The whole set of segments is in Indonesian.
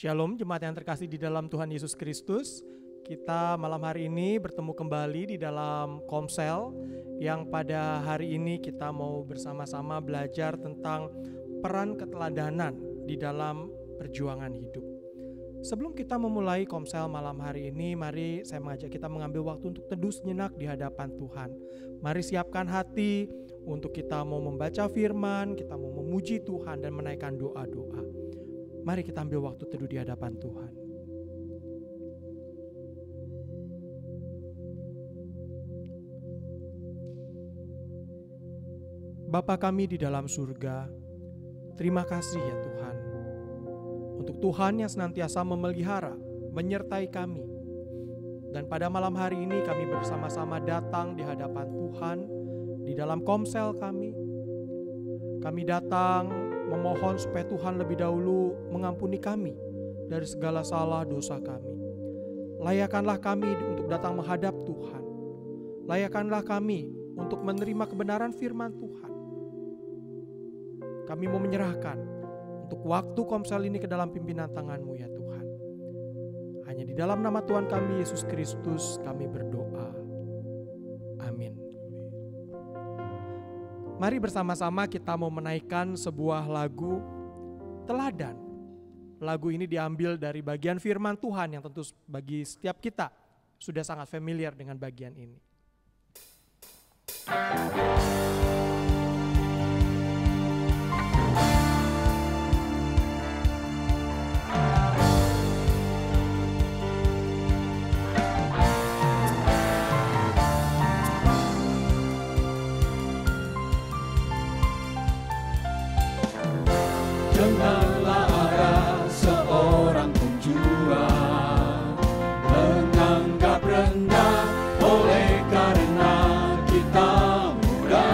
Shalom jemaat yang terkasih di dalam Tuhan Yesus Kristus. Kita malam hari ini bertemu kembali di dalam Komsel yang pada hari ini kita mau bersama-sama belajar tentang peran keteladanan di dalam perjuangan hidup. Sebelum kita memulai Komsel malam hari ini, mari saya mengajak kita mengambil waktu untuk teduh sejenak di hadapan Tuhan. Mari siapkan hati untuk kita mau membaca firman, kita mau memuji Tuhan dan menaikkan doa-doa. Mari kita ambil waktu teduh di hadapan Tuhan. Bapa kami di dalam surga, terima kasih ya Tuhan. Untuk Tuhan yang senantiasa memelihara, menyertai kami. Dan pada malam hari ini kami bersama-sama datang di hadapan Tuhan, di dalam Komsel kami. Kami datang memohon supaya Tuhan lebih dahulu mengampuni kami dari segala salah dosa kami. Layakkanlah kami untuk datang menghadap Tuhan. Layakkanlah kami untuk menerima kebenaran firman Tuhan. Kami mau menyerahkan untuk waktu Komsel ini ke dalam pimpinan tangan-Mu ya Tuhan. Hanya di dalam nama Tuhan kami Yesus Kristus kami berdoa. Amin. Mari bersama-sama kita mau menaikkan sebuah lagu teladan. Lagu ini diambil dari bagian firman Tuhan yang tentu bagi setiap kita sudah sangat familiar dengan bagian ini. Janganlah ada seorang pun jua menganggap rendah oleh karena kita muda.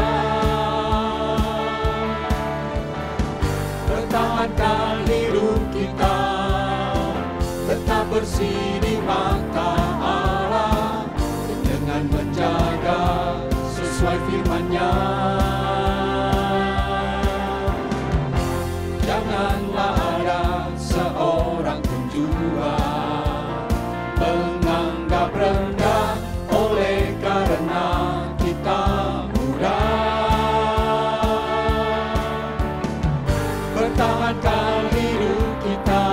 Pertahankan hidup kita tetap bersih di mata Allah dengan menjaga sesuai firman-Nya. Janganlah ada seorang pun jua menganggap rendah oleh karena kita muda. Pertahankan hidup kita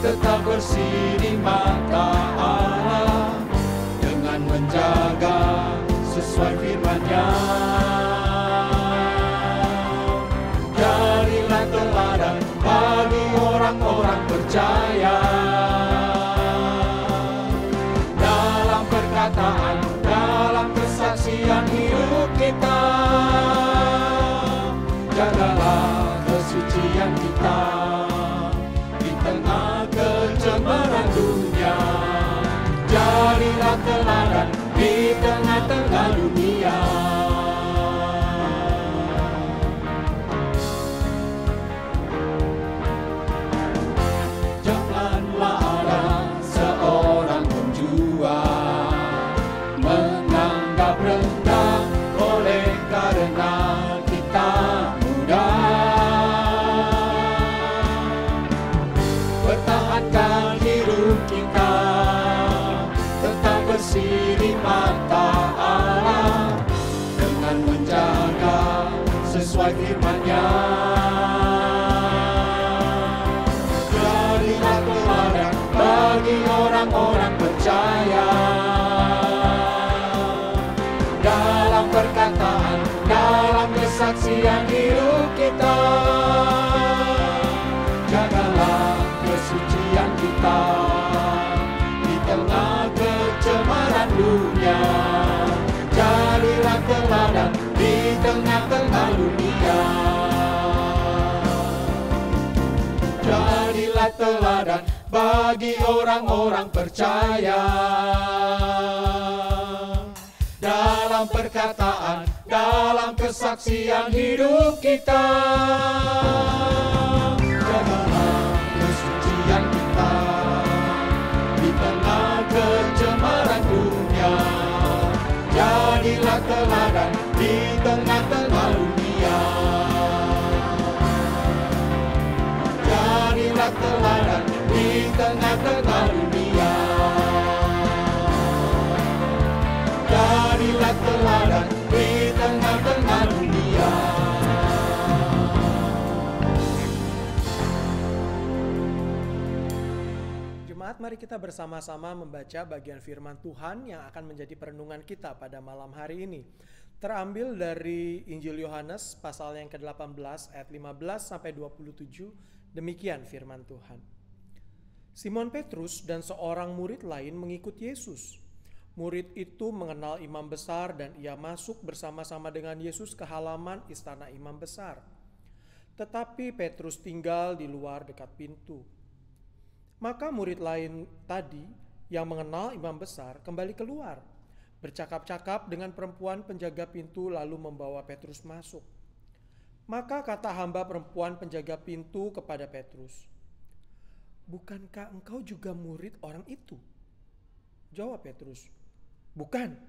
tetap bersih di mata Allah dengan menjaga sesuai firman-Nya. Teladan bagi orang-orang percaya dalam perkataan, dalam kesaksian hidup kita. Jagalah kesucian kita di tengah kecemaran dunia. Jadilah teladan di tengah-tengah dunia. Di mata Allah dengan menjaga sesuai firman-Nya. Jadilah teladan bagi orang-orang percaya dalam perkataan, dalam kesaksian hidup kita. Jagalah kesucian kita di tengah kecemaran dunia. Jadilah teladan di tengah-tengah dunia. Jadilah teladan bagi orang-orang percaya dalam perkataan, dalam kesaksian hidup kita. Jagalah kesucian kita di tengah kecemaran dunia. Jadilah teladan di tengah-tengah dunia. Jadilah teladan teladan di tengah-tengah dunia. Jemaat, mari kita bersama-sama membaca bagian firman Tuhan yang akan menjadi perenungan kita pada malam hari ini. Terambil dari Injil Yohanes pasal yang ke-18 ayat 15 sampai 27. Demikian firman Tuhan. Simon Petrus dan seorang murid lain mengikut Yesus. Murid itu mengenal imam besar dan ia masuk bersama-sama dengan Yesus ke halaman istana imam besar. Tetapi Petrus tinggal di luar dekat pintu. Maka murid lain tadi yang mengenal imam besar kembali keluar, bercakap-cakap dengan perempuan penjaga pintu lalu membawa Petrus masuk. Maka kata hamba perempuan penjaga pintu kepada Petrus, "Bukankah engkau juga murid orang itu?" Jawab Petrus, "Bukan."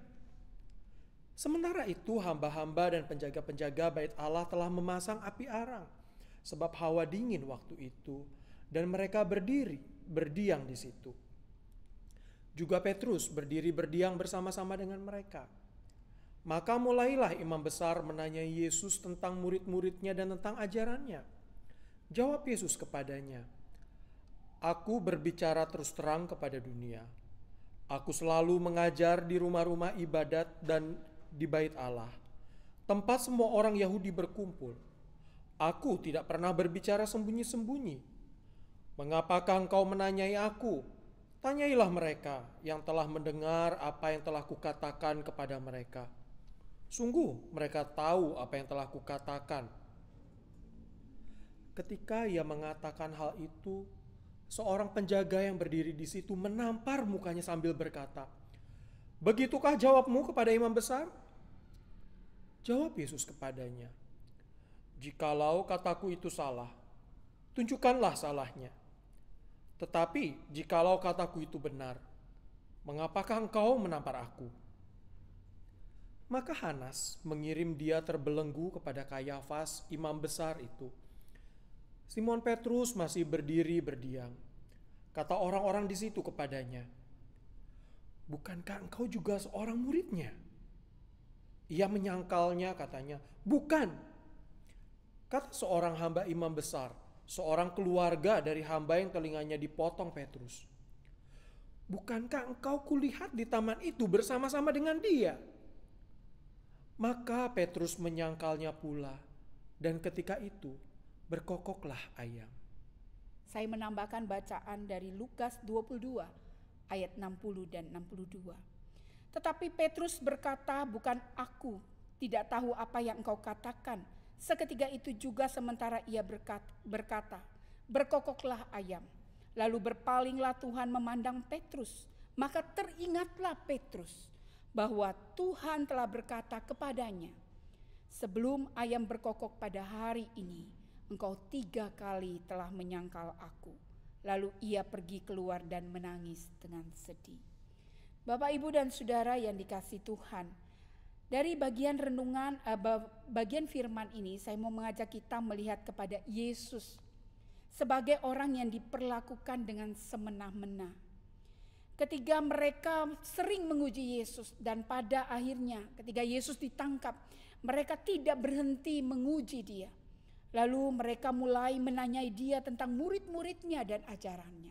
Sementara itu hamba-hamba dan penjaga-penjaga bait Allah telah memasang api arang, sebab hawa dingin waktu itu, dan mereka berdiam di situ. Juga Petrus berdiri berdiam bersama-sama dengan mereka. Maka mulailah imam besar menanyai Yesus tentang murid-muridnya dan tentang ajarannya. Jawab Yesus kepadanya, "Aku berbicara terus terang kepada dunia. Aku selalu mengajar di rumah-rumah ibadat dan di bait Allah, tempat semua orang Yahudi berkumpul. Aku tidak pernah berbicara sembunyi-sembunyi. Mengapakah engkau menanyai aku? Tanyailah mereka yang telah mendengar apa yang telah kukatakan kepada mereka. Sungguh mereka tahu apa yang telah kukatakan." Ketika ia mengatakan hal itu, seorang penjaga yang berdiri di situ menampar mukanya sambil berkata, "Begitukah jawabmu kepada imam besar?" Jawab Yesus kepadanya, "Jikalau kataku itu salah, tunjukkanlah salahnya. Tetapi jikalau kataku itu benar, mengapakah engkau menampar aku?" Maka Hanas mengirim dia terbelenggu kepada Kayafas, imam besar itu. Simon Petrus masih berdiri berdiam. Kata orang-orang di situ kepadanya, "Bukankah engkau juga seorang muridnya?" Ia menyangkalnya, katanya, "Bukan." Kata seorang hamba imam besar, seorang keluarga dari hamba yang telinganya dipotong Petrus, "Bukankah engkau kulihat di taman itu bersama-sama dengan dia?" Maka Petrus menyangkalnya pula, dan ketika itu berkokoklah ayam. Saya menambahkan bacaan dari Lukas 22 ayat 60 dan 62. Tetapi Petrus berkata, "Bukan aku, tidak tahu apa yang engkau katakan." Seketika itu juga sementara ia berkata, berkokoklah ayam. Lalu berpalinglah Tuhan memandang Petrus. Maka teringatlah Petrus bahwa Tuhan telah berkata kepadanya, "Sebelum ayam berkokok pada hari ini, engkau 3 kali telah menyangkal aku." Lalu ia pergi keluar dan menangis dengan sedih. Bapak, Ibu, dan Saudara yang dikasihi Tuhan, dari bagian renungan, bagian firman ini saya mau mengajak kita melihat kepada Yesus sebagai orang yang diperlakukan dengan semena-mena. Ketika mereka sering menguji Yesus dan pada akhirnya ketika Yesus ditangkap, mereka tidak berhenti menguji dia. Lalu mereka mulai menanyai dia tentang murid-muridnya dan ajarannya.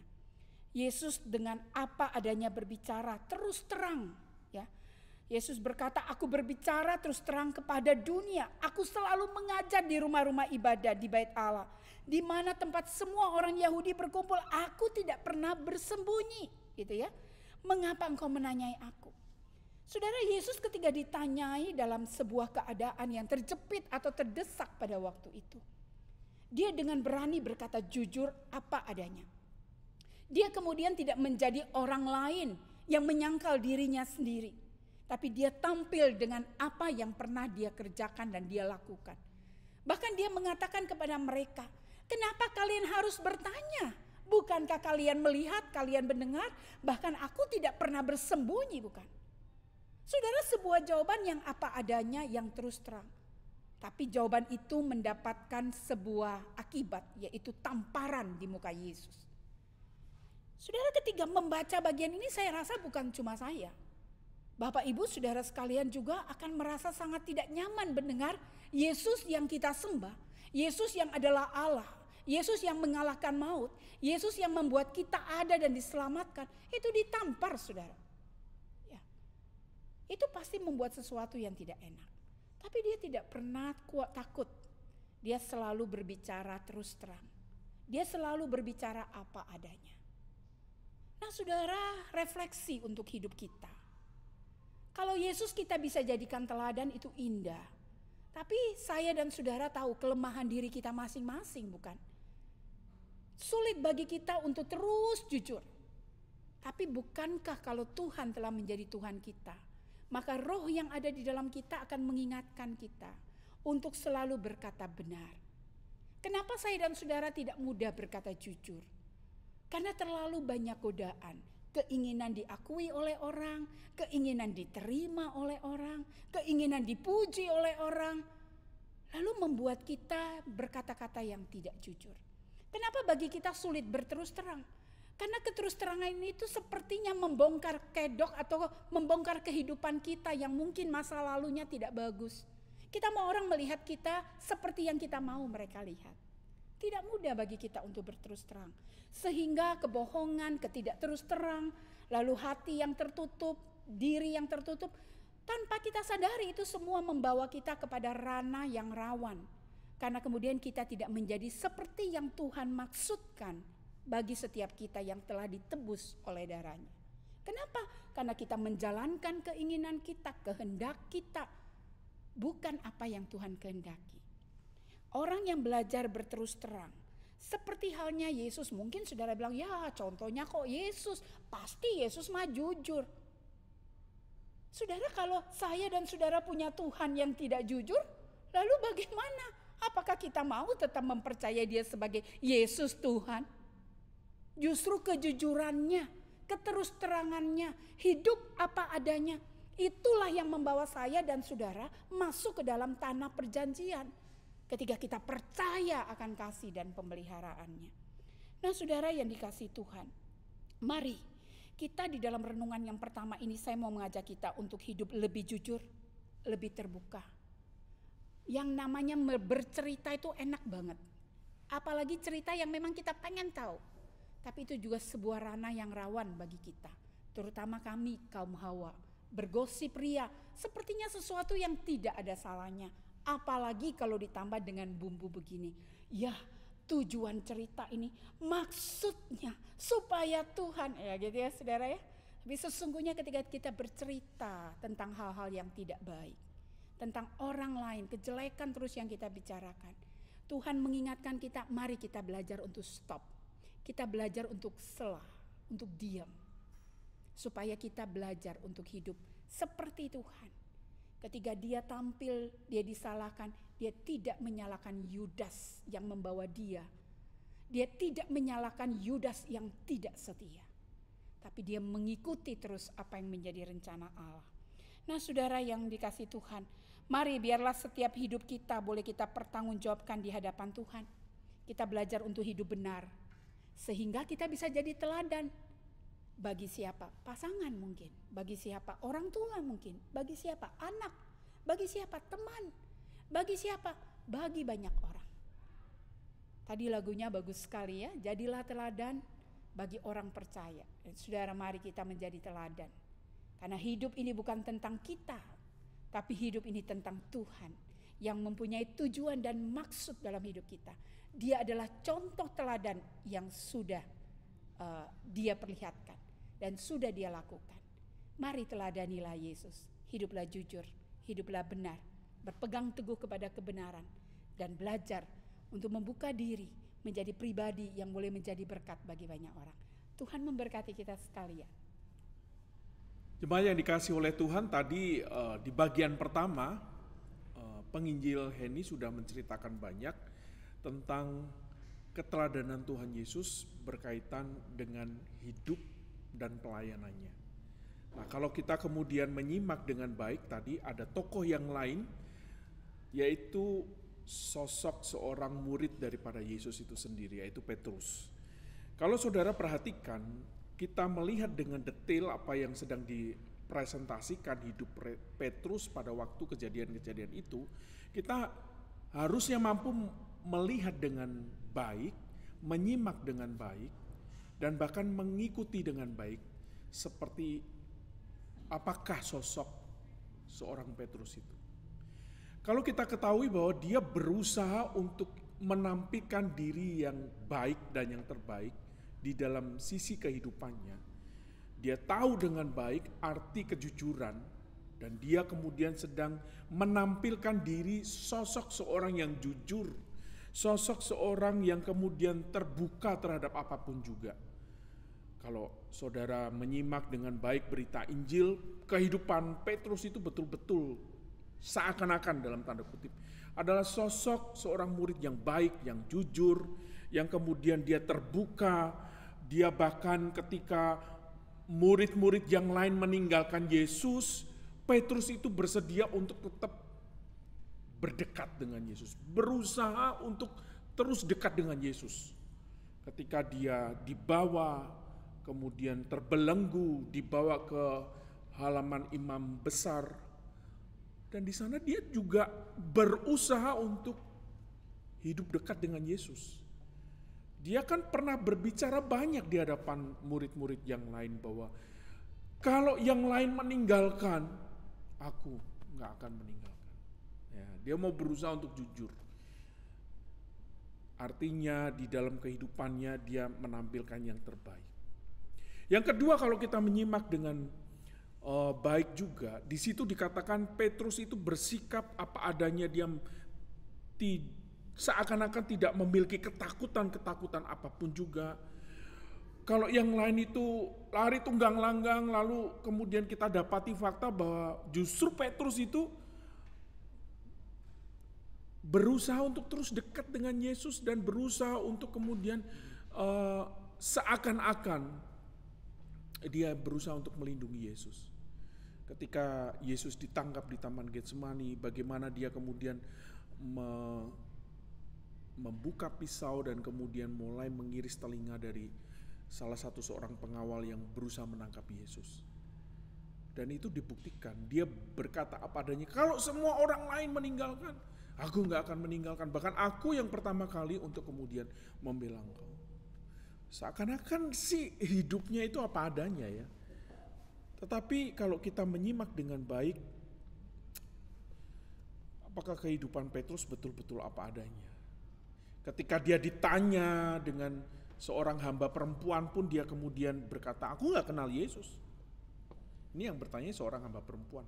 Yesus dengan apa adanya berbicara terus terang, ya. Yesus berkata, "Aku berbicara terus terang kepada dunia. Aku selalu mengajar di rumah-rumah ibadah di bait Allah, di mana tempat semua orang Yahudi berkumpul. Aku tidak pernah bersembunyi." Gitu ya. "Mengapa engkau menanyai aku?" Saudara, Yesus ketika ditanyai dalam sebuah keadaan yang terjepit atau terdesak pada waktu itu, dia dengan berani berkata jujur apa adanya. Dia kemudian tidak menjadi orang lain yang menyangkal dirinya sendiri, tapi dia tampil dengan apa yang pernah dia kerjakan dan dia lakukan. Bahkan dia mengatakan kepada mereka, "Kenapa kalian harus bertanya? Bukankah kalian melihat, kalian mendengar? Bahkan aku tidak pernah bersembunyi, bukan?" Saudara, sebuah jawaban yang apa adanya, yang terus terang. Tapi jawaban itu mendapatkan sebuah akibat, yaitu tamparan di muka Yesus. Saudara, ketika membaca bagian ini saya rasa bukan cuma saya. Bapak Ibu saudara sekalian juga akan merasa sangat tidak nyaman mendengar Yesus yang kita sembah, Yesus yang adalah Allah, Yesus yang mengalahkan maut, Yesus yang membuat kita ada dan diselamatkan, itu ditampar saudara. Ya. Itu pasti membuat sesuatu yang tidak enak. Tapi dia tidak pernah takut. Dia selalu berbicara terus terang. Dia selalu berbicara apa adanya. Nah saudara, refleksi untuk hidup kita. Kalau Yesus kita bisa jadikan teladan itu indah. Tapi saya dan saudara tahu kelemahan diri kita masing-masing, bukan? Sulit bagi kita untuk terus jujur. Tapi bukankah kalau Tuhan telah menjadi Tuhan kita, maka roh yang ada di dalam kita akan mengingatkan kita untuk selalu berkata benar. Kenapa saya dan saudara tidak mudah berkata jujur? Karena terlalu banyak godaan. Keinginan diakui oleh orang, keinginan diterima oleh orang, keinginan dipuji oleh orang. Lalu membuat kita berkata-kata yang tidak jujur. Kenapa bagi kita sulit berterus terang? Karena keterus terangan ini itu sepertinya membongkar kedok atau membongkar kehidupan kita yang mungkin masa lalunya tidak bagus. Kita mau orang melihat kita seperti yang kita mau mereka lihat. Tidak mudah bagi kita untuk berterus terang. Sehingga kebohongan, ketidak terus terang, lalu hati yang tertutup, diri yang tertutup, tanpa kita sadari itu semua membawa kita kepada ranah yang rawan. Karena kemudian kita tidak menjadi seperti yang Tuhan maksudkan bagi setiap kita yang telah ditebus oleh darahnya. Kenapa? Karena kita menjalankan keinginan kita, kehendak kita, bukan apa yang Tuhan kehendaki. Orang yang belajar berterus terang, seperti halnya Yesus, mungkin saudara bilang, ya contohnya kok Yesus, pasti Yesus mah jujur. Saudara, kalau saya dan saudara punya Tuhan yang tidak jujur, lalu bagaimana? Apakah kita mau tetap mempercayai dia sebagai Yesus Tuhan? Justru kejujurannya, keterus terangannya, hidup apa adanya, itulah yang membawa saya dan saudara masuk ke dalam tanah perjanjian. Ketika kita percaya akan kasih dan pemeliharaannya. Nah saudara yang dikasihi Tuhan, mari kita di dalam renungan yang pertama ini saya mau mengajak kita untuk hidup lebih jujur, lebih terbuka. Yang namanya bercerita itu enak banget. Apalagi cerita yang memang kita pengen tahu. Tapi itu juga sebuah ranah yang rawan bagi kita. Terutama kami kaum Hawa. Bergosip ria sepertinya sesuatu yang tidak ada salahnya. Apalagi kalau ditambah dengan bumbu begini. Ya, tujuan cerita ini maksudnya supaya Tuhan, ya gitu ya saudara ya. Tapi sesungguhnya ketika kita bercerita tentang hal-hal yang tidak baik, tentang orang lain, kejelekan terus yang kita bicarakan, Tuhan mengingatkan kita, mari kita belajar untuk stop. Kita belajar untuk selah, untuk diam. Supaya kita belajar untuk hidup seperti Tuhan. Ketika dia tampil, dia disalahkan, dia tidak menyalahkan Yudas yang membawa dia. Dia tidak menyalahkan Yudas yang tidak setia. Tapi dia mengikuti terus apa yang menjadi rencana Allah. Nah saudara yang dikasihi Tuhan, mari biarlah setiap hidup kita boleh kita pertanggungjawabkan di hadapan Tuhan. Kita belajar untuk hidup benar. Sehingga kita bisa jadi teladan. Bagi siapa? Pasangan mungkin. Bagi siapa? Orang tua mungkin. Bagi siapa? Anak. Bagi siapa? Teman. Bagi siapa? Bagi banyak orang. Tadi lagunya bagus sekali ya. Jadilah teladan bagi orang percaya. Dan saudara, mari kita menjadi teladan. Karena hidup ini bukan tentang kita. Tapi hidup ini tentang Tuhan. Yang mempunyai tujuan dan maksud dalam hidup kita. Dia adalah contoh teladan yang sudah dia perlihatkan. Dan sudah dia lakukan. Mari teladanilah Yesus. Hiduplah jujur, hiduplah benar. Berpegang teguh kepada kebenaran. Dan belajar untuk membuka diri menjadi pribadi yang boleh menjadi berkat bagi banyak orang. Tuhan memberkati kita sekalian. Jemaat yang dikasih oleh Tuhan, tadi di bagian pertama penginjil Henny sudah menceritakan banyak tentang keteladanan Tuhan Yesus berkaitan dengan hidup dan pelayanannya. Nah, kalau kita kemudian menyimak dengan baik, tadi ada tokoh yang lain, yaitu sosok seorang murid daripada Yesus itu sendiri, yaitu Petrus. Kalau saudara perhatikan, kita melihat dengan detail apa yang sedang merepresentasikan hidup Petrus pada waktu kejadian-kejadian itu, kita harusnya mampu melihat dengan baik, menyimak dengan baik, dan bahkan mengikuti dengan baik seperti apakah sosok seorang Petrus itu. Kalau kita ketahui bahwa dia berusaha untuk menampilkan diri yang baik dan yang terbaik di dalam sisi kehidupannya, dia tahu dengan baik arti kejujuran, dan dia kemudian sedang menampilkan diri sosok seorang yang jujur, sosok seorang yang kemudian terbuka terhadap apapun juga. Kalau saudara menyimak dengan baik berita Injil, kehidupan Petrus itu betul-betul seakan-akan dalam tanda kutip adalah sosok seorang murid yang baik, yang jujur, yang kemudian dia terbuka. Dia bahkan ketika murid-murid yang lain meninggalkan Yesus, Petrus itu bersedia untuk tetap berdekat dengan Yesus, berusaha untuk terus dekat dengan Yesus. Ketika dia dibawa, kemudian terbelenggu, dibawa ke halaman imam besar, dan di sana dia juga berusaha untuk hidup dekat dengan Yesus. Dia kan pernah berbicara banyak di hadapan murid-murid yang lain bahwa kalau yang lain meninggalkan, aku nggak akan meninggalkan. Ya, dia mau berusaha untuk jujur. Artinya di dalam kehidupannya dia menampilkan yang terbaik. Yang kedua, kalau kita menyimak dengan baik juga, di situ dikatakan Petrus itu bersikap apa adanya, dia seakan-akan tidak memiliki ketakutan apapun juga. Kalau yang lain itu lari tunggang langgang, lalu kemudian kita dapati fakta bahwa justru Petrus itu berusaha untuk terus dekat dengan Yesus dan berusaha untuk kemudian seakan-akan dia berusaha untuk melindungi Yesus. Ketika Yesus ditangkap di Taman Getsemani, bagaimana dia kemudian membuka pisau dan kemudian mulai mengiris telinga dari salah satu seorang pengawal yang berusaha menangkap Yesus. Dan itu dibuktikan, dia berkata apa adanya, kalau semua orang lain meninggalkan, aku gak akan meninggalkan, bahkan aku yang pertama kali untuk kemudian membela engkau. Seakan-akan sih hidupnya itu apa adanya ya. Tetapi kalau kita menyimak dengan baik, apakah kehidupan Petrus betul-betul apa adanya? Ketika dia ditanya dengan seorang hamba perempuan pun dia kemudian berkata, aku gak kenal Yesus. Ini yang bertanya seorang hamba perempuan,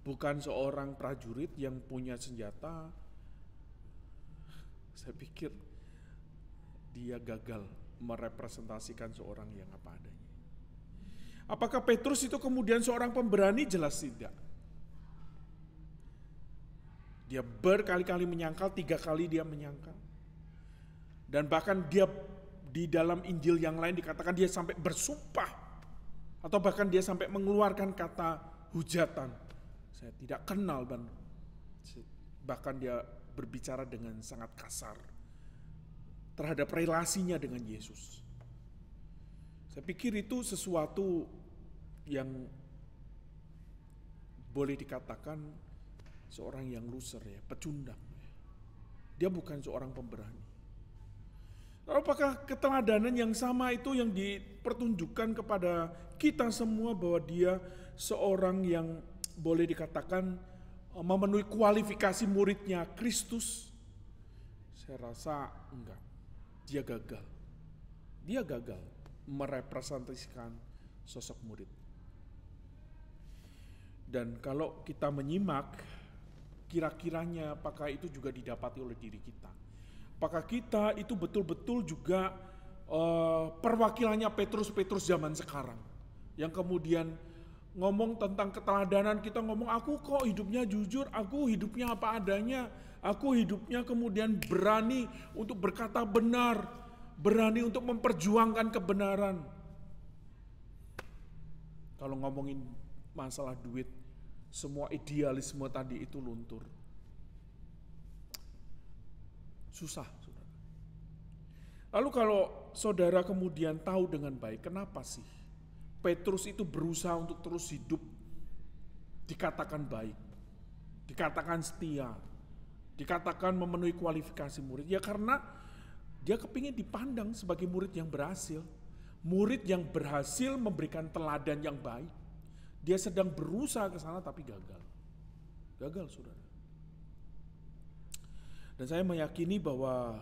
bukan seorang prajurit yang punya senjata. Saya pikir dia gagal merepresentasikan seorang yang apa adanya. Apakah Petrus itu kemudian seorang pemberani? Jelas tidak. Dia berkali-kali menyangkal, 3 kali dia menyangkal. Dan bahkan dia di dalam Injil yang lain dikatakan dia sampai bersumpah. Atau bahkan dia sampai mengeluarkan kata hujatan. Saya tidak kenal, dan bahkan dia berbicara dengan sangat kasar terhadap relasinya dengan Yesus. Saya pikir itu sesuatu yang boleh dikatakan seorang yang loser ya, pecundang. Dia bukan seorang pemberani. Lalu apakah keteladanan yang sama itu yang dipertunjukkan kepada kita semua bahwa dia seorang yang boleh dikatakan memenuhi kualifikasi muridnya Kristus? Saya rasa enggak. Dia gagal. Dia gagal merepresentasikan sosok murid. Dan kalau kita menyimak, kira-kiranya apakah itu juga didapati oleh diri kita? Apakah kita itu betul-betul juga perwakilannya Petrus zaman sekarang, yang kemudian ngomong tentang keteladanan, kita ngomong aku kok hidupnya jujur, aku hidupnya apa adanya, aku hidupnya kemudian berani untuk berkata benar, berani untuk memperjuangkan kebenaran. Kalau ngomongin masalah duit, semua idealisme tadi itu luntur. Susah, saudara. Lalu kalau saudara kemudian tahu dengan baik, kenapa sih Petrus itu berusaha untuk terus hidup, dikatakan baik, dikatakan setia, dikatakan memenuhi kualifikasi murid. Ya karena dia kepingin dipandang sebagai murid yang berhasil, murid yang berhasil memberikan teladan yang baik. Dia sedang berusaha ke sana tapi gagal. Gagal, saudara. Dan saya meyakini bahwa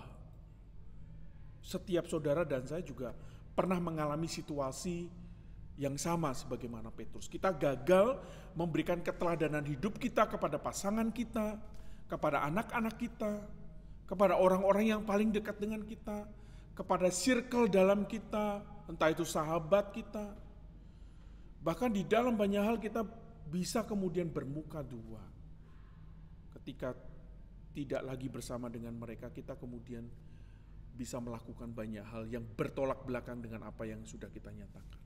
setiap saudara dan saya juga pernah mengalami situasi yang sama sebagaimana Petrus. Kita gagal memberikan keteladanan hidup kita kepada pasangan kita, kepada anak-anak kita, kepada orang-orang yang paling dekat dengan kita, kepada circle dalam kita, entah itu sahabat kita. Bahkan di dalam banyak hal kita bisa kemudian bermuka dua. Ketika tidak lagi bersama dengan mereka, kita kemudian bisa melakukan banyak hal yang bertolak belakang dengan apa yang sudah kita nyatakan.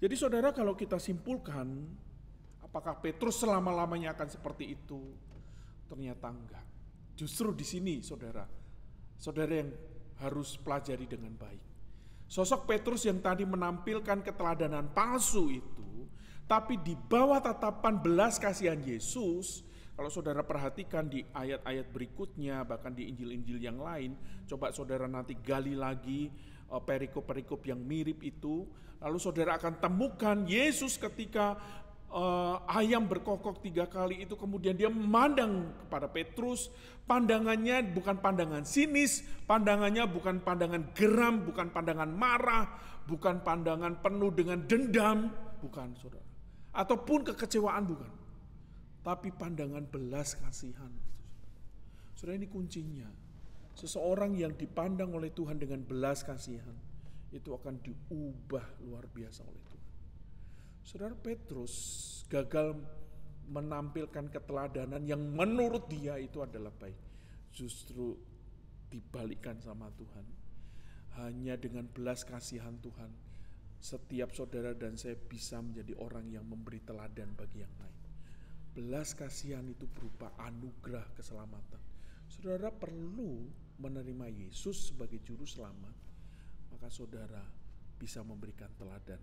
Jadi saudara, kalau kita simpulkan, apakah Petrus selama-lamanya akan seperti itu? Ternyata enggak. Justru di sini saudara yang harus pelajari dengan baik. Sosok Petrus yang tadi menampilkan keteladanan palsu itu, tapi di bawah tatapan belas kasihan Yesus. Kalau saudara perhatikan di ayat-ayat berikutnya, bahkan di Injil-Injil yang lain, coba saudara nanti gali lagi perikop-perikop yang mirip itu, lalu saudara akan temukan Yesus ketika ayam berkokok 3 kali itu, kemudian dia memandang kepada Petrus. Pandangannya bukan pandangan sinis, pandangannya bukan pandangan geram, bukan pandangan marah, bukan pandangan penuh dengan dendam, bukan saudara, ataupun kekecewaan, bukan, tapi pandangan belas kasihan. Saudara, ini kuncinya. Seseorang yang dipandang oleh Tuhan dengan belas kasihan itu akan diubah luar biasa oleh Tuhan. Saudara, Petrus gagal menampilkan keteladanan yang menurut dia itu adalah baik. Justru dibalikkan sama Tuhan. Hanya dengan belas kasihan Tuhan, setiap saudara dan saya bisa menjadi orang yang memberi teladan bagi yang lain. Belas kasihan itu berupa anugerah keselamatan. Saudara perlu menerima Yesus sebagai juru selamat, maka saudara bisa memberikan teladan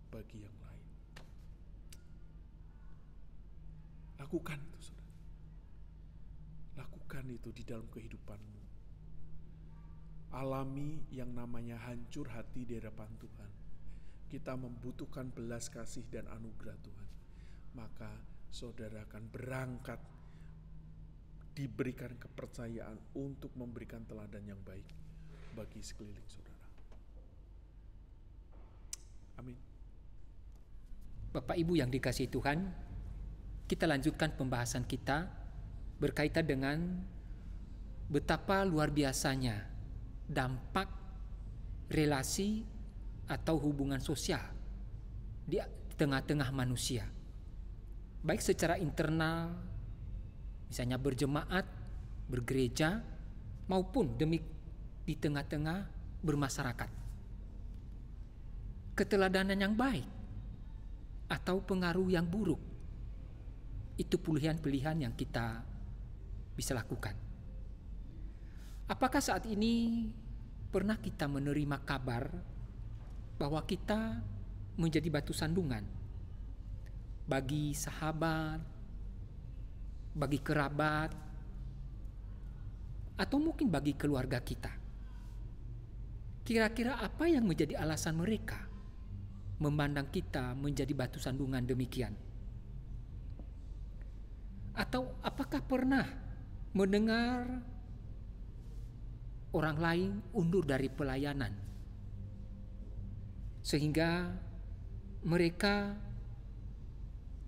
bagi yang lain. Lakukan itu, saudara. Lakukan itu di dalam kehidupanmu. Alami yang namanya hancur hati di hadapan Tuhan. Kita membutuhkan belas kasih dan anugerah Tuhan. Maka saudara akan berangkat, diberikan kepercayaan untuk memberikan teladan yang baik bagi sekeliling saudara. Amin. Bapak Ibu yang dikasihi Tuhan, kita lanjutkan pembahasan kita berkaitan dengan betapa luar biasanya dampak relasi atau hubungan sosial di tengah-tengah manusia. Baik secara internal, misalnya berjemaat, bergereja, maupun di tengah-tengah bermasyarakat. Keteladanan yang baik atau pengaruh yang buruk, itu pilihan-pilihan yang kita bisa lakukan. Apakah saat ini pernah kita menerima kabar bahwa kita menjadi batu sandungan bagi sahabat, bagi kerabat, atau mungkin bagi keluarga kita? Kira-kira apa yang menjadi alasan mereka memandang kita menjadi batu sandungan demikian? Atau apakah pernah mendengar orang lain undur dari pelayanan sehingga mereka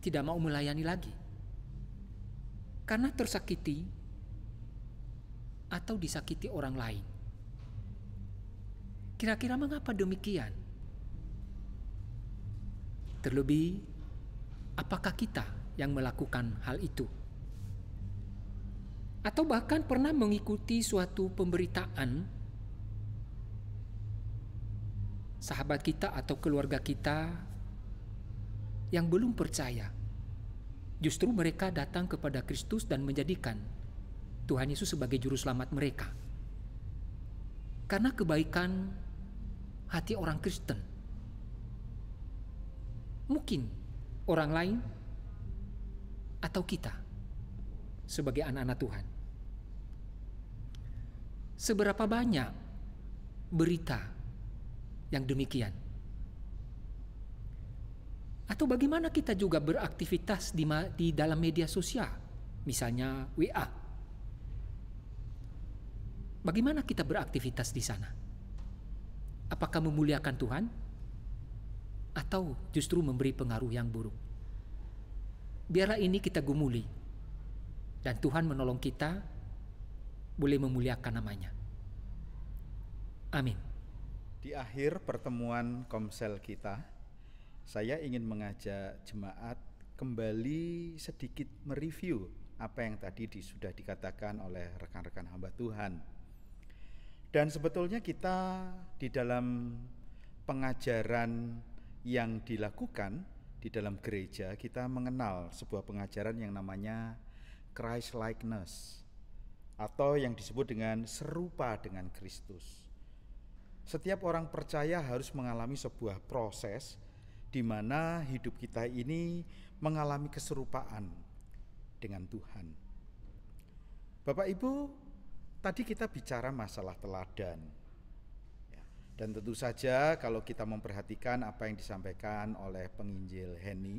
tidak mau melayani lagi karena tersakiti atau disakiti orang lain? Kira-kira mengapa demikian? Terlebih, apakah kita yang melakukan hal itu? Atau bahkan pernah mengikuti suatu pemberitaan sahabat kita atau keluarga kita yang belum percaya. Justru mereka datang kepada Kristus dan menjadikan Tuhan Yesus sebagai juru selamat mereka. Karena kebaikan hati orang Kristen. Mungkin orang lain atau kita sebagai anak-anak Tuhan. Seberapa banyak berita yang demikian? Atau bagaimana kita juga beraktivitas di dalam media sosial, misalnya WA. Bagaimana kita beraktivitas di sana? Apakah memuliakan Tuhan? Atau justru memberi pengaruh yang buruk? Biarlah ini kita gumuli, dan Tuhan menolong kita boleh memuliakan namanya. Amin. Di akhir pertemuan komsel kita, saya ingin mengajak jemaat kembali sedikit mereview apa yang tadi sudah dikatakan oleh rekan-rekan hamba Tuhan. Dan sebetulnya kita di dalam pengajaran yang dilakukan di dalam gereja, kita mengenal sebuah pengajaran yang namanya Christ likeness, atau yang disebut dengan serupa dengan Kristus. Setiap orang percaya harus mengalami sebuah proses di mana hidup kita ini mengalami keserupaan dengan Tuhan. Bapak Ibu, tadi kita bicara masalah teladan. Dan tentu saja kalau kita memperhatikan apa yang disampaikan oleh penginjil Henny,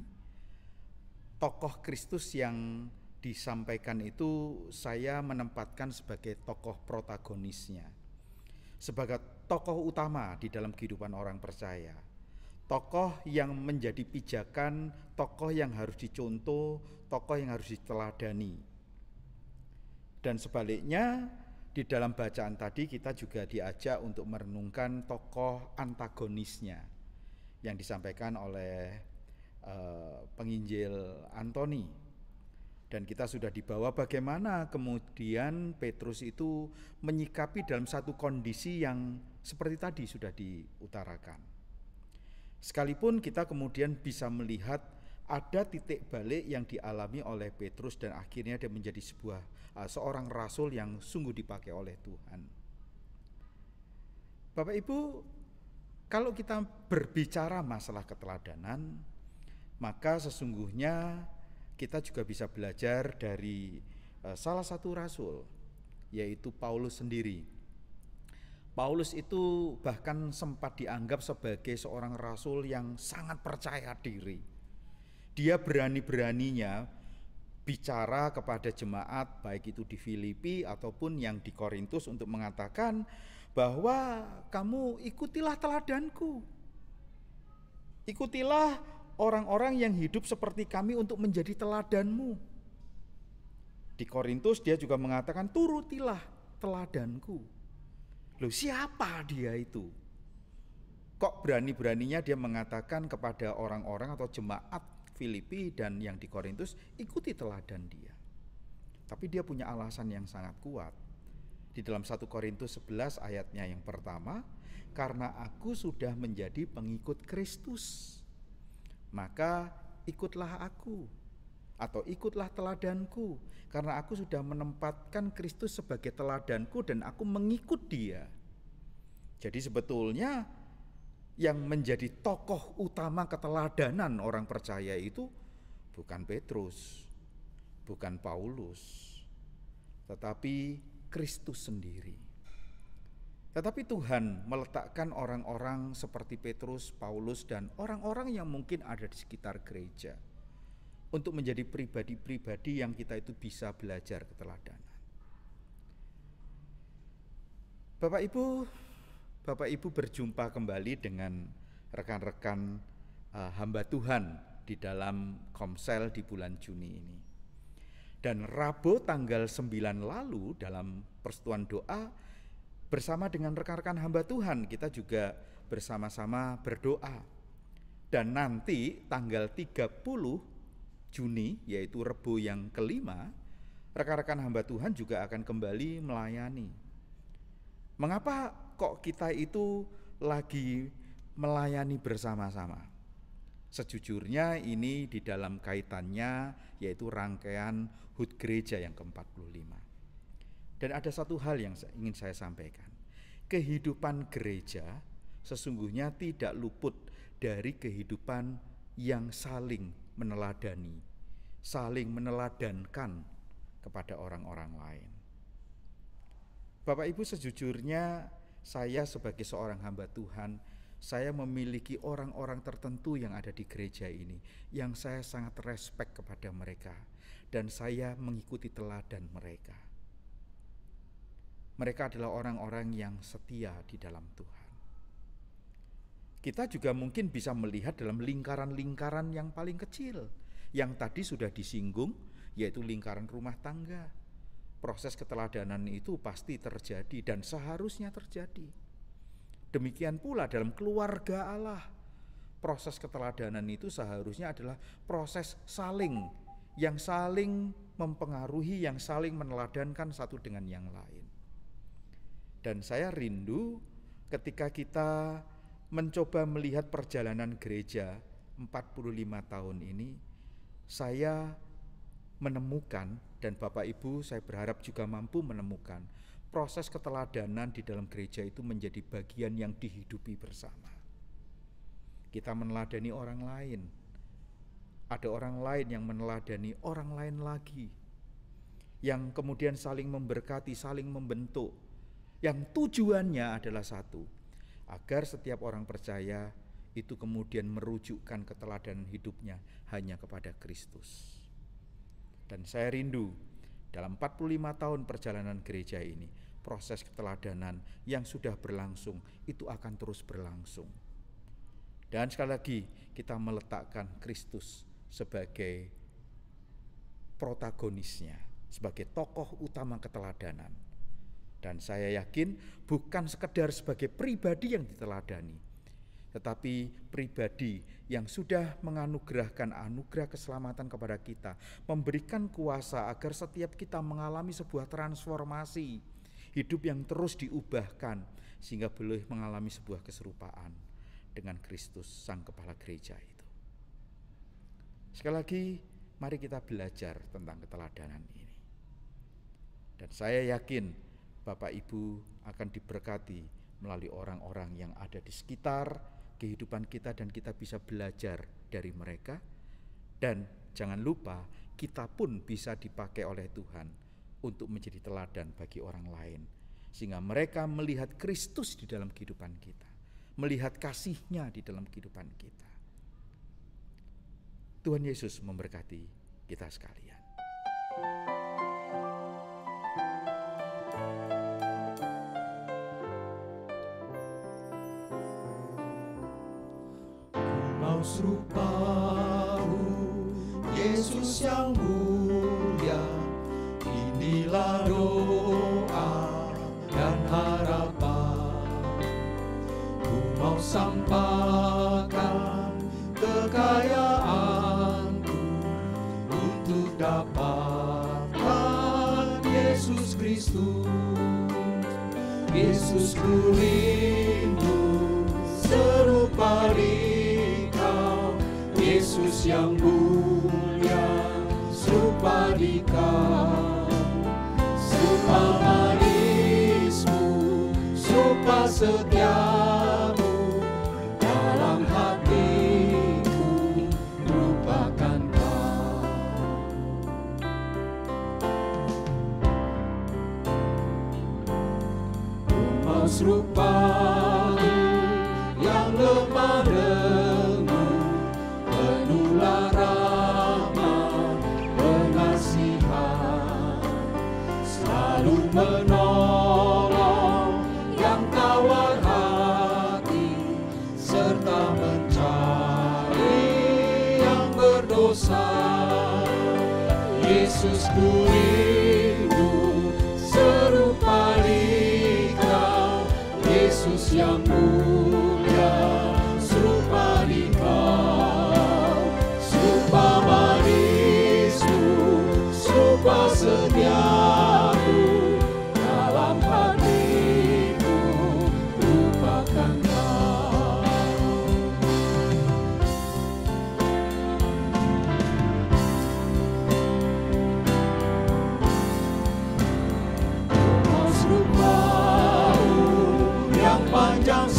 tokoh Kristus yang disampaikan itu saya menempatkan sebagai tokoh protagonisnya, sebagai tokoh utama di dalam kehidupan orang percaya, tokoh yang menjadi pijakan, tokoh yang harus dicontoh, tokoh yang harus diteladani. Dan sebaliknya, di dalam bacaan tadi kita juga diajak untuk merenungkan tokoh antagonisnya yang disampaikan oleh penginjil Antoni. Dan kita sudah dibawa bagaimana kemudian Petrus itu menyikapi dalam satu kondisi yang seperti tadi sudah diutarakan. Sekalipun kita kemudian bisa melihat ada titik balik yang dialami oleh Petrus dan akhirnya dia menjadi seorang rasul yang sungguh dipakai oleh Tuhan. Bapak Ibu, kalau kita berbicara masalah keteladanan, maka sesungguhnya kita juga bisa belajar dari salah satu rasul, yaitu Paulus sendiri. Paulus itu bahkan sempat dianggap sebagai seorang rasul yang sangat percaya diri. Dia berani-beraninya bicara kepada jemaat baik itu di Filipi ataupun yang di Korintus untuk mengatakan bahwa kamu ikutilah teladanku. Ikutilah orang-orang yang hidup seperti kami untuk menjadi teladanmu. Di Korintus dia juga mengatakan turutilah teladanku. Loh, siapa dia itu? Kok berani-beraninya dia mengatakan kepada orang-orang atau jemaat Filipi dan yang di Korintus, ikuti teladan dia. Tapi dia punya alasan yang sangat kuat. Di dalam 1 Korintus 11 ayatnya yang pertama, karena aku sudah menjadi pengikut Kristus, maka ikutlah aku, atau ikutlah teladanku, karena aku sudah menempatkan Kristus sebagai teladanku dan aku mengikut dia. Jadi sebetulnya yang menjadi tokoh utama keteladanan orang percaya itu bukan Petrus, bukan Paulus, tetapi Kristus sendiri. Tetapi Tuhan meletakkan orang-orang seperti Petrus, Paulus, dan orang-orang yang mungkin ada di sekitar gereja untuk menjadi pribadi-pribadi yang kita itu bisa belajar keteladanan. Bapak Ibu berjumpa kembali dengan rekan-rekan hamba Tuhan di dalam komsel di bulan Juni ini. Dan Rabu tanggal 9 lalu dalam persekutuan doa bersama dengan rekan-rekan hamba Tuhan kita juga bersama-sama berdoa. Dan nanti tanggal 30 Juni yaitu Rebu yang kelima, rekan-rekan hamba Tuhan juga akan kembali melayani. Mengapa kok kita itu lagi melayani bersama-sama? Sejujurnya ini di dalam kaitannya yaitu rangkaian HUT gereja yang ke-45. Dan ada satu hal yang ingin saya sampaikan. Kehidupan gereja sesungguhnya tidak luput dari kehidupan yang saling meneladani, saling meneladankan kepada orang-orang lain. Bapak Ibu, sejujurnya saya sebagai seorang hamba Tuhan, saya memiliki orang-orang tertentu yang ada di gereja ini yang saya sangat respek kepada mereka dan saya mengikuti teladan mereka. Mereka adalah orang-orang yang setia di dalam Tuhan. Kita juga mungkin bisa melihat dalam lingkaran-lingkaran yang paling kecil yang tadi sudah disinggung, yaitu lingkaran rumah tangga. Proses keteladanan itu pasti terjadi dan seharusnya terjadi. Demikian pula dalam keluarga Allah. Proses keteladanan itu seharusnya adalah proses yang saling mempengaruhi, yang saling meneladankan satu dengan yang lain. Dan saya rindu ketika kita mencoba melihat perjalanan gereja 45 tahun ini, saya menemukan, dan Bapak Ibu saya berharap juga mampu menemukan, proses keteladanan di dalam gereja itu menjadi bagian yang dihidupi bersama. Kita meneladani orang lain. Ada orang lain yang meneladani orang lain lagi. Yang kemudian saling memberkati, saling membentuk. Yang tujuannya adalah satu, agar setiap orang percaya itu kemudian merujukkan keteladanan hidupnya hanya kepada Kristus. Dan saya rindu dalam 45 tahun perjalanan gereja ini, proses keteladanan yang sudah berlangsung itu akan terus berlangsung. Dan sekali lagi kita meletakkan Kristus sebagai protagonisnya, sebagai tokoh utama keteladanan. Dan saya yakin bukan sekedar sebagai pribadi yang diteladani, tetapi pribadi yang sudah menganugerahkan anugerah keselamatan kepada kita, memberikan kuasa agar setiap kita mengalami sebuah transformasi, hidup yang terus diubahkan, sehingga boleh mengalami sebuah keserupaan dengan Kristus, Sang Kepala Gereja itu. Sekali lagi, mari kita belajar tentang keteladanan ini. Dan saya yakin Bapak Ibu akan diberkati melalui orang-orang yang ada di sekitar kehidupan kita dan kita bisa belajar dari mereka. Dan jangan lupa kita pun bisa dipakai oleh Tuhan untuk menjadi teladan bagi orang lain, sehingga mereka melihat Kristus di dalam kehidupan kita, melihat kasih-Nya di dalam kehidupan kita. Tuhan Yesus memberkati kita sekalian. Serupamu Yesus yang mulia, inilah doa dan harapan. Ku mau sampaikan kekayaanku untuk dapatkan Yesus Kristus. Yesus ku rindu serupa Yesus yang mulia, serupa Dikau, serupa manismu, serupa setiamu, dalam hatiku merupakan Kau. Ku mau serupa yang lemah menolong yang tawar hati, serta mencari yang berdosa. Yesus ku rindu serupa Dikau, Yesus yang mulia serupa Dikau, serupa manismu, serupa setiamu, dalam hatiku lupakan Kau. Kau serupamu yang panjang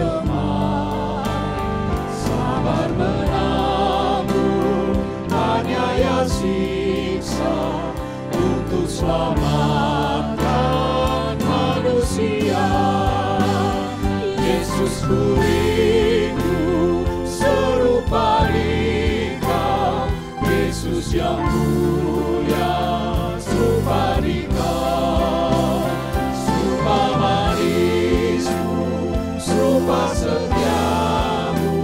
damai, sabar menanggung aniaya siksa untuk selamatkan manusia. Yesus ku rindu serupa Dikau, Yesus yang mulia serupa Dikau, serupa manismu, serupa setiamu,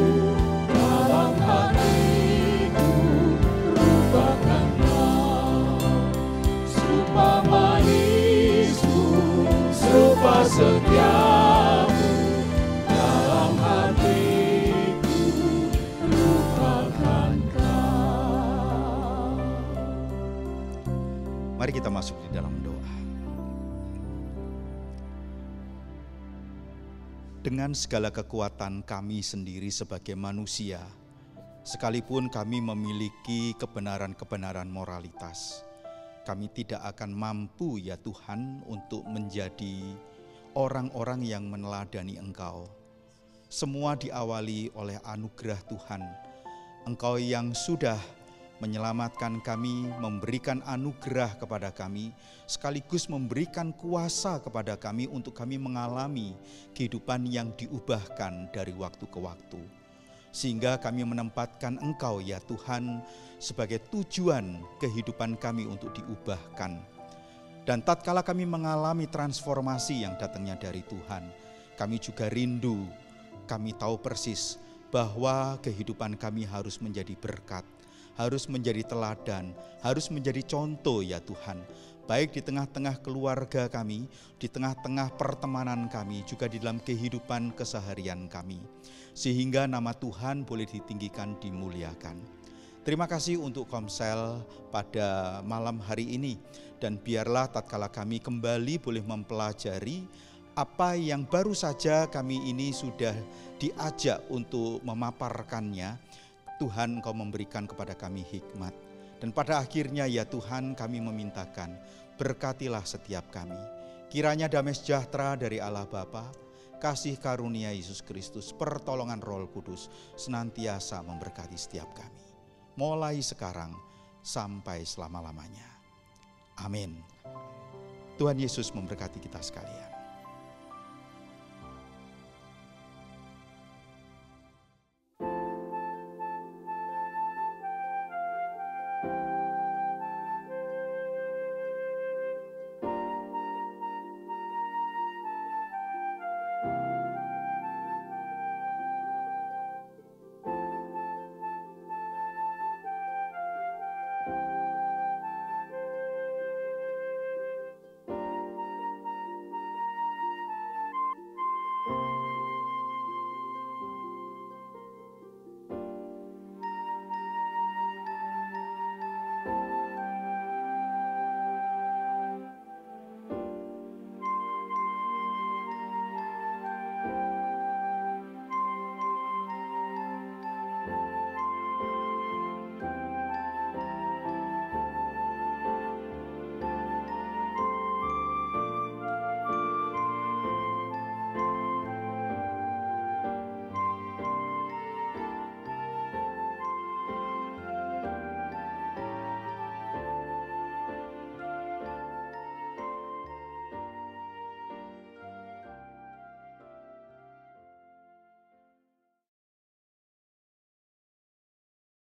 dalam hatiku rupakan Kau, serupa manismu, serupa setiamu, dalam hatiku rupakan Kau. Mari kita masuk di dalam doa. Dengan segala kekuatan kami sendiri sebagai manusia, sekalipun kami memiliki kebenaran-kebenaran moralitas, kami tidak akan mampu ya Tuhan untuk menjadi orang-orang yang meneladani Engkau. Semua diawali oleh anugerah Tuhan. Engkau yang sudah menyelamatkan kami, memberikan anugerah kepada kami, sekaligus memberikan kuasa kepada kami untuk kami mengalami kehidupan yang diubahkan dari waktu ke waktu. Sehingga kami menempatkan Engkau ya Tuhan sebagai tujuan kehidupan kami untuk diubahkan. Dan tatkala kami mengalami transformasi yang datangnya dari Tuhan, kami juga rindu, kami tahu persis bahwa kehidupan kami harus menjadi berkat, harus menjadi teladan, harus menjadi contoh ya Tuhan. Baik di tengah-tengah keluarga kami, di tengah-tengah pertemanan kami, juga di dalam kehidupan keseharian kami. Sehingga nama Tuhan boleh ditinggikan, dimuliakan. Terima kasih untuk Komsel pada malam hari ini. Dan biarlah tatkala kami kembali boleh mempelajari apa yang baru saja kami ini sudah diajak untuk memaparkannya, Tuhan Engkau memberikan kepada kami hikmat. Dan pada akhirnya ya Tuhan kami memintakan, berkatilah setiap kami. Kiranya damai sejahtera dari Allah Bapa, kasih karunia Yesus Kristus, pertolongan Roh Kudus senantiasa memberkati setiap kami. Mulai sekarang sampai selama-lamanya. Amin. Tuhan Yesus memberkati kita sekalian.